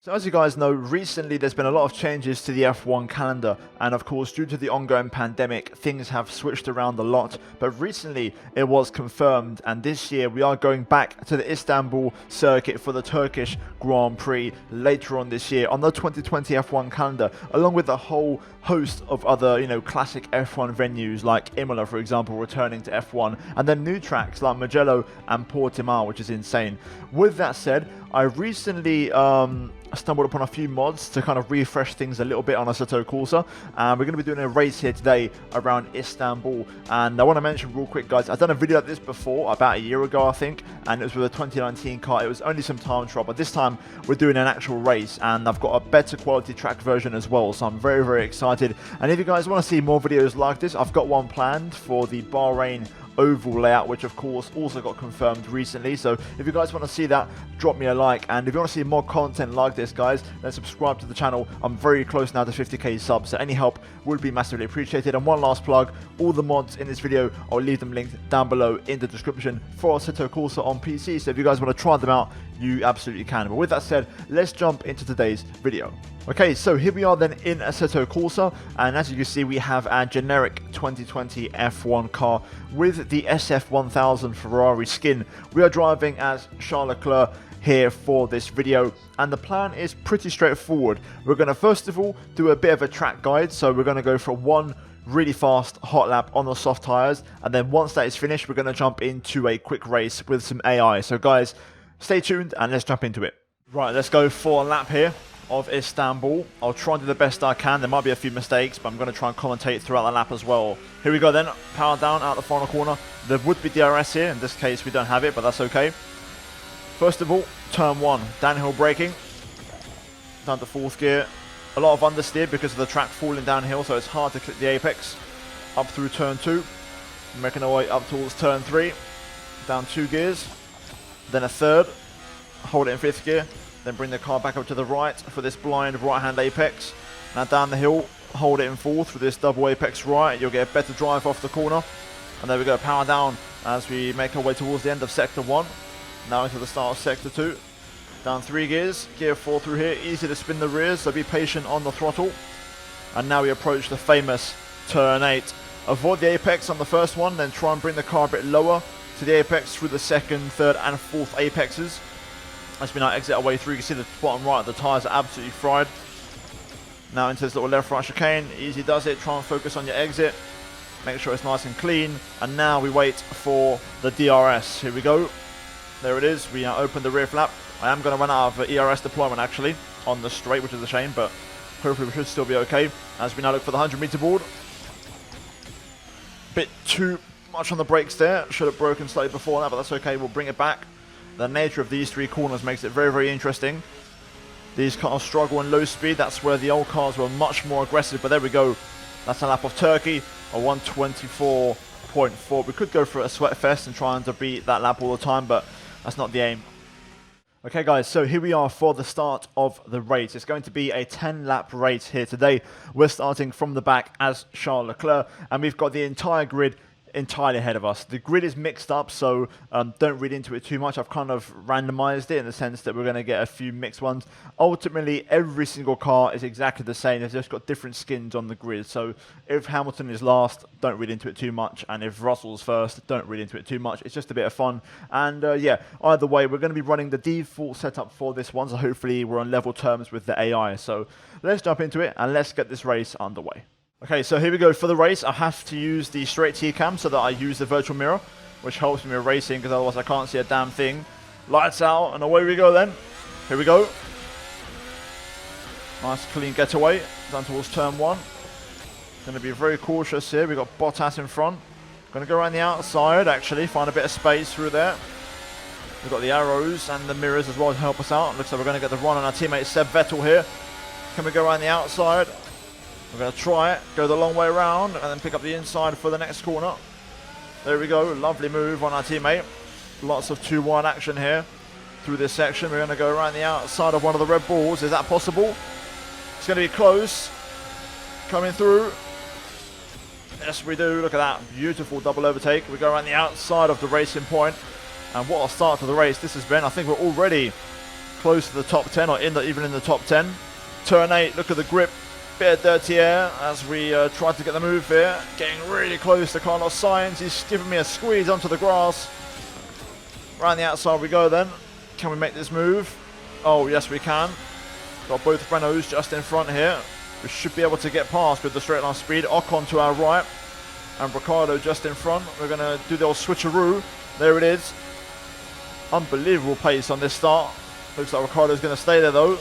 So as you guys know, recently there's been a lot of changes to the F1 calendar, and of course due to the ongoing pandemic things have switched around a lot, but recently it was confirmed, and this year we are going back to the Istanbul circuit for the Turkish Grand Prix later on this year on the 2020 F1 calendar, along with a whole host of other, classic F1 venues like Imola, for example, returning to F1, and then new tracks like Mugello and Portimao, which is insane. With that said, I recently stumbled upon a few mods to kind of refresh things a little bit on Assetto Corsa, and we're going to be doing a race here today around Istanbul. And I want to mention real quick, guys, I've done a video like this before about a year ago, I think, and it was with a 2019 car. It was only some time trial, but this time we're doing an actual race, and I've got a better quality track version as well, so I'm very, very excited. And if you guys want to see more videos like this, I've got one planned for the Bahrain oval layout, which of course also got confirmed recently. So if you guys want to see that, drop me a like, and if you want to see more content like this, guys, then subscribe to the channel. I'm very close now to 50k subs, so any help would be massively appreciated. And one last plug, all the mods in this video, I'll leave them linked down below in the description for Assetto Corsa on PC, so if you guys want to try them out, you absolutely can. But with that said, let's jump into today's video. Okay, so here we are then in Assetto Corsa, and as you can see, we have our generic 2020 F1 car with the SF1000 Ferrari skin. We are driving as Charles Leclerc here for this video, and the plan is pretty straightforward. We're going to first of all do a bit of a track guide, so we're going to go for one really fast hot lap on the soft tires, and then once that is finished, we're going to jump into a quick race with some AI. So guys, stay tuned and let's jump into it. Right, let's go for a lap here of Istanbul. I'll try and do the best I can. There might be a few mistakes, but I'm going to try and commentate throughout the lap as well. Here we go then, power down out the final corner. There would be DRS here, in this case we don't have it, but that's okay. First of all, turn 1, downhill braking, down to 4th gear. A lot of understeer because of the track falling downhill, so it's hard to clip the apex. Up through turn 2, making our way up towards turn 3, down 2 gears, then a 3rd, hold it in 5th gear, then bring the car back up to the right for this blind right-hand apex. Now down the hill, hold it in 4th for this double apex right. You'll get a better drive off the corner. And there we go, power down as we make our way towards the end of sector 1. Now into the start of sector 2. Down 3 gears, gear 4 through here. Easy to spin the rears, so be patient on the throttle. And now we approach the famous turn 8. Avoid the apex on the first one, then try and bring the car a bit lower to the apex through the 2nd, 3rd and 4th apexes. As we now exit our way through, you can see the bottom right, the tyres are absolutely fried. Now into this little left-right chicane, easy does it, try and focus on your exit. Make sure it's nice and clean. And now we wait for the DRS. Here we go. There it is, we now open the rear flap. I am going to run out of ERS deployment actually on the straight, which is a shame, but hopefully we should still be okay. As we now look for the 100-meter board. Bit too much on the brakes there, should have broken slightly before that, but that's okay, we'll bring it back. The nature of these 3 corners makes it very, very interesting. These cars struggle in low speed. That's where the old cars were much more aggressive. But there we go. That's a lap of Turkey, a 124.4. We could go for a sweat fest and trying to beat that lap all the time, but that's not the aim. Okay, guys, so here we are for the start of the race. It's going to be a 10-lap race here today. We're starting from the back as Charles Leclerc, and we've got the entire grid entirely ahead of us. The grid is mixed up, so don't read into it too much. I've kind of randomized it in the sense that we're going to get a few mixed ones. Ultimately, every single car is exactly the same. They've just got different skins on the grid. So if Hamilton is last, don't read into it too much. And if Russell's first, don't read into it too much. It's just a bit of fun. And yeah, either way, we're going to be running the default setup for this one. So hopefully we're on level terms with the AI. So let's jump into it and let's get this race underway. Okay, so here we go for the race. I have to use the straight T-cam so that I use the virtual mirror, which helps me with racing because otherwise I can't see a damn thing. Lights out, and away we go then. Here we go. Nice clean getaway down towards turn 1. Going to be very cautious here. We've got Bottas in front. Going to go around the outside actually, find a bit of space through there. We've got the arrows and the mirrors as well to help us out. Looks like we're going to get the run on our teammate Seb Vettel here. Can we go around the outside? We're going to try it, go the long way around, and then pick up the inside for the next corner. There we go, lovely move on our teammate. Lots of 2-1 action here through this section. We're going to go around the outside of one of the Red Bulls. Is that possible? It's going to be close. Coming through. Yes, we do. Look at that. Beautiful double overtake. We go around the outside of the racing point. And what a start to the race this has been. I think we're already close to the top 10 or even in the top 10. Turn 8, look at the grip. Bit of dirty air as we try to get the move here. Getting really close to Carlos Sainz. He's giving me a squeeze onto the grass. Around the outside we go then. Can we make this move? Oh, yes we can. Got both Renaults just in front here. We should be able to get past with the straight line speed. Ocon to our right. And Ricciardo just in front. We're going to do the old switcheroo. There it is. Unbelievable pace on this start. Looks like Ricciardo's going to stay there though.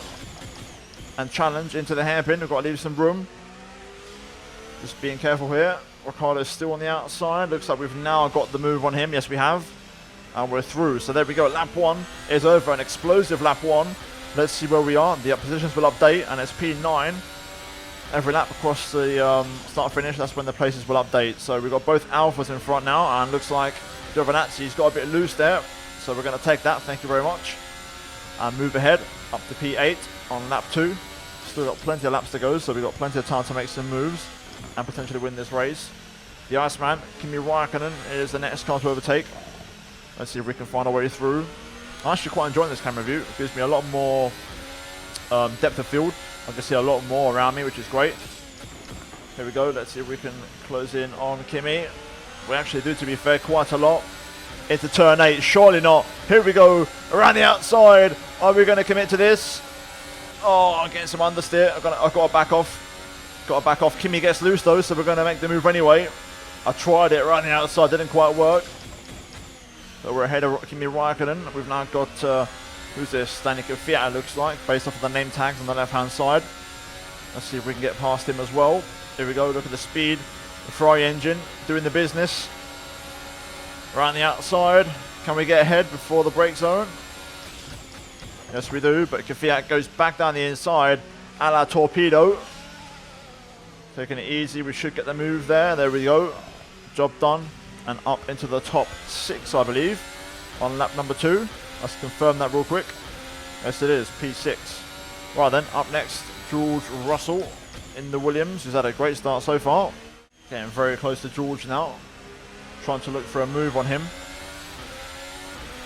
And challenge into the hairpin. We've got to leave some room. Just being careful here. Ricciardo's still on the outside. Looks like we've now got the move on him. Yes, we have. And we're through. So there we go. Lap 1 is over. An explosive lap 1. Let's see where we are. The positions will update. And it's P9. Every lap across the start-finish. That's when the places will update. So we've got both Alphas in front now. And looks like Giovinazzi's got a bit loose there. So we're going to take that. Thank you very much. And move ahead up to P8 on lap 2. Still got plenty of laps to go, so we've got plenty of time to make some moves and potentially win this race. The Iceman, Kimi Räikkönen, is the next car to overtake. Let's see if we can find our way through. I'm actually quite enjoying this camera view. It gives me a lot more depth of field. I can see a lot more around me, which is great. Here we go. Let's see if we can close in on Kimi. We actually do, to be fair, quite a lot. Into turn 8. Surely not. Here we go. Around the outside. Are we going to commit to this? Oh, I'm getting some understeer. I've got to back off. Got to back off. Kimi gets loose though, so we're going to make the move anyway. I tried it around the outside. Didn't quite work. So we're ahead of Kimi Räikkönen. We've now got, who's this? Danica Fiat, looks like, based off of the name tags on the left-hand side. Let's see if we can get past him as well. Here we go. Look at the speed. The Ferrari engine doing the business. Around the outside. Can we get ahead before the brake zone? Yes, we do. But Kvyat goes back down the inside. A la torpedo. Taking it easy. We should get the move there. There we go. Job done. And up into the top 6, I believe, on lap number 2. Let's confirm that real quick. Yes, it is. P6. Right then, up next, George Russell in the Williams, who's had a great start so far. Getting very close to George now. Trying to look for a move on him.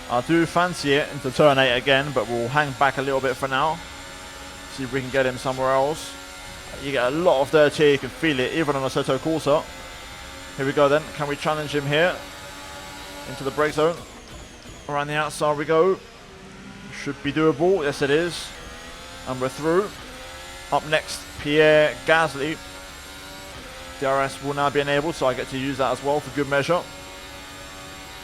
I do fancy it into turn 8 again, but we'll hang back a little bit for now. See if we can get him somewhere else. You get a lot of dirt here, you can feel it, even on Assetto Corsa. Here we go then. Can we challenge him here? Into the brake zone. Around the outside we go. Should be doable. Yes, it is. And we're through. Up next, Pierre Gasly. DRS will now be enabled, so I get to use that as well for good measure.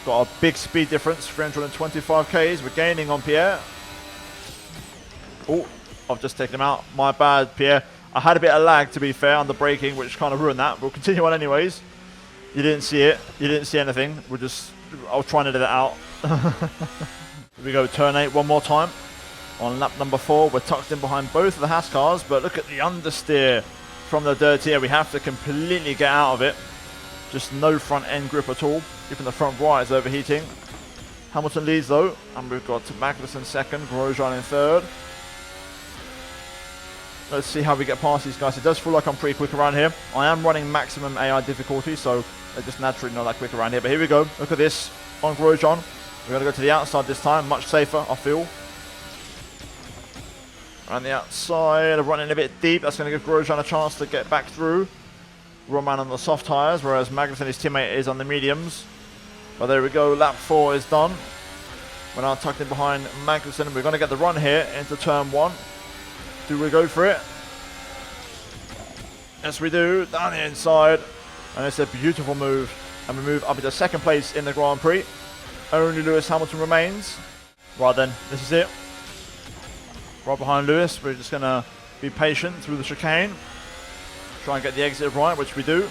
Got a big speed difference, 325 k's. We're gaining on Pierre. Oh, I've just taken him out. My bad, Pierre. I had a bit of lag, to be fair, on the braking, which kind of ruined that. We'll continue on anyways. You didn't see it. You didn't see anything. I was trying to edit it out. Here we go, turn 8 one more time. On lap number 4, we're tucked in behind both of the Haas cars, but look at the understeer from the dirt here. We have to completely get out of it. Just no front end grip at all. Even the front right is overheating. Hamilton leads though, and we've got Magnussen second, Grosjean in third. Let's see how we get past these guys. It does feel like I'm pretty quick around here. I am running maximum AI difficulty, so they're just naturally not that quick around here. But here we go. Look at this on Grosjean. We're going to go to the outside this time. Much safer, I feel. Around the outside, running a bit deep. That's going to give Grosjean a chance to get back through. Roman on the soft tyres, whereas Magnussen, his teammate, is on the mediums. But there we go. Lap 4 is done. We're now tucked in behind Magnussen. We're going to get the run here into turn 1. Do we go for it? Yes, we do. Down the inside. And it's a beautiful move. And we move up into second place in the Grand Prix. Only Lewis Hamilton remains. Right then, this is it. Right behind Lewis. We're just going to be patient through the chicane. Try and get the exit right, which we do.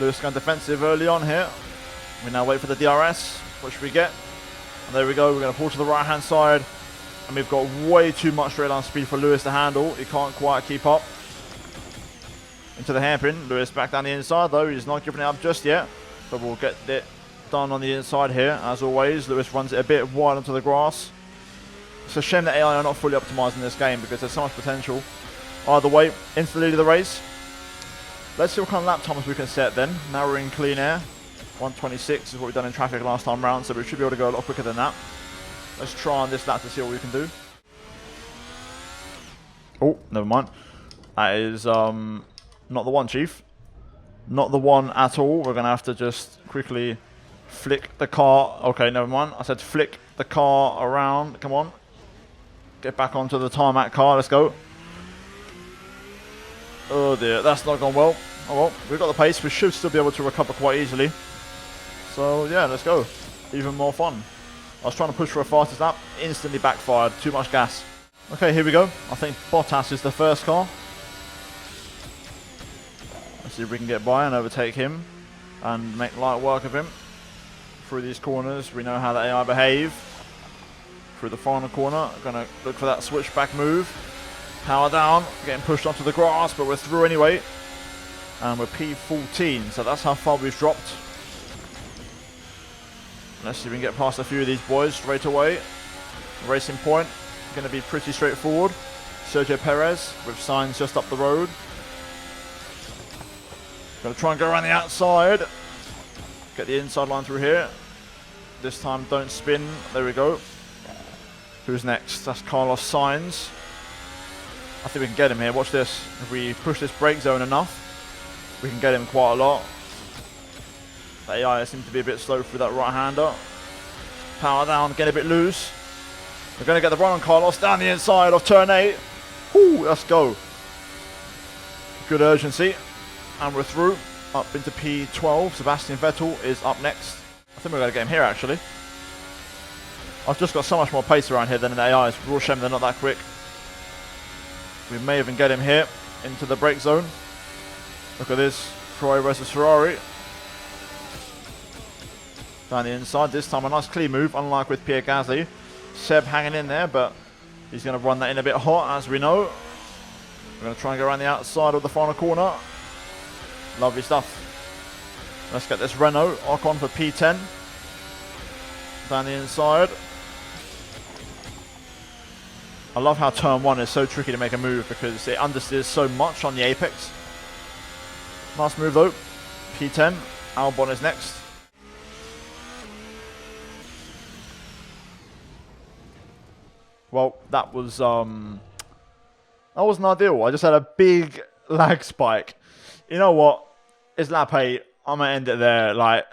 Lewis going defensive early on here. We now wait for the DRS, which we get. And there we go. We're going to pull to the right-hand side. And we've got way too much straight line speed for Lewis to handle. He can't quite keep up. Into the hairpin. Lewis back down the inside though. He's not giving it up just yet. But we'll get it done on the inside here. As always, Lewis runs it a bit wide onto the grass. It's a shame that AI are not fully optimized in this game because there's so much potential. Either way, into the lead of the race. Let's see what kind of lap times we can set then. Now we're in clean air. 126 is what we've done in traffic last time round, so we should be able to go a lot quicker than that. Let's try on this lap to see what we can do. Oh, never mind. That is not the one, Chief. Not the one at all. We're going to have to just quickly flick the car. Okay, never mind. I said flick the car around. Come on. Get back onto the tarmac car. Let's go. Oh dear, that's not gone well. Oh well, we've got the pace. We should still be able to recover quite easily. So yeah, let's go. Even more fun. I was trying to push for a fastest lap. Instantly backfired. Too much gas. Okay, here we go. I think Bottas is the first car. Let's see if we can get by and overtake him. And make light work of him. Through these corners. We know how the AI behave. Through the final corner. Gonna look for that switchback move. Power down, getting pushed onto the grass, but we're through anyway. And we're P14, so that's how far we've dropped. Let's see if we can get past a few of these boys straight away. Racing point, going to be pretty straightforward. Sergio Perez with Sainz just up the road. Going to try and go around the outside. Get the inside line through here. This time don't spin, there we go. Who's next? That's Carlos Sainz. I think we can get him here. Watch this. If we push this brake zone enough, we can get him quite a lot. The AI seems to be a bit slow through that right-hander. Power down, get a bit loose. We're going to get the run on Carlos down the inside of turn 8. Woo, let's go. Good urgency. And we're through. Up into P12. Sebastian Vettel is up next. I think we're going to get him here, actually. I've just got so much more pace around here than the AI. It's a real shame they're not that quick. We may even get him here into the brake zone. Look at this. Ferrari versus Ferrari. Down the inside. This time a nice clean move, unlike with Pierre Gasly. Seb hanging in there, but he's going to run that in a bit hot, as we know. We're going to try and go around the outside of the final corner. Lovely stuff. Let's get this Renault. Ocon for P10. Down the inside. I love how turn 1 is so tricky to make a move because it understeers so much on the apex. Nice move though. P10. Albon is next. Well, that wasn't ideal. I just had a big lag spike. You know what? It's lap 8. I'm going to end it there. Like,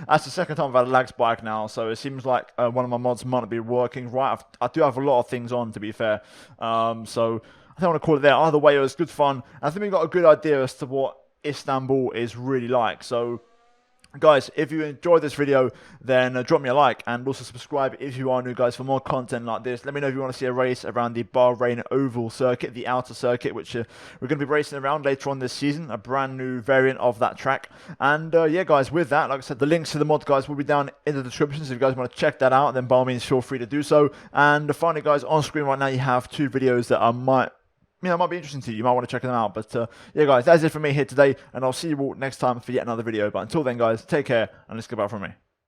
that's the second time I've had a lag spike now, so it seems like one of my mods might not be working right. I do have a lot of things on, to be fair. So I don't want to call it there. Either way, it was good fun. I think we got a good idea as to what Istanbul is really like. So, guys, if you enjoyed this video, then drop me a like and also subscribe if you are new, guys, for more content like this. Let me know if you want to see a race around the Bahrain Oval circuit, the outer circuit, which we're going to be racing around later on this season, a brand new variant of that track. And yeah, guys, with that, like I said, the links to the mod, guys, will be down in the description. So if you guys want to check that out, then by all means, feel free to do so. And finally, guys, on screen right now, you have 2 videos that might be interesting to you. You might want to check them out. But yeah, guys, that's it from me here today, and I'll see you all next time for yet another video. But until then, guys, take care, and let's go back from me.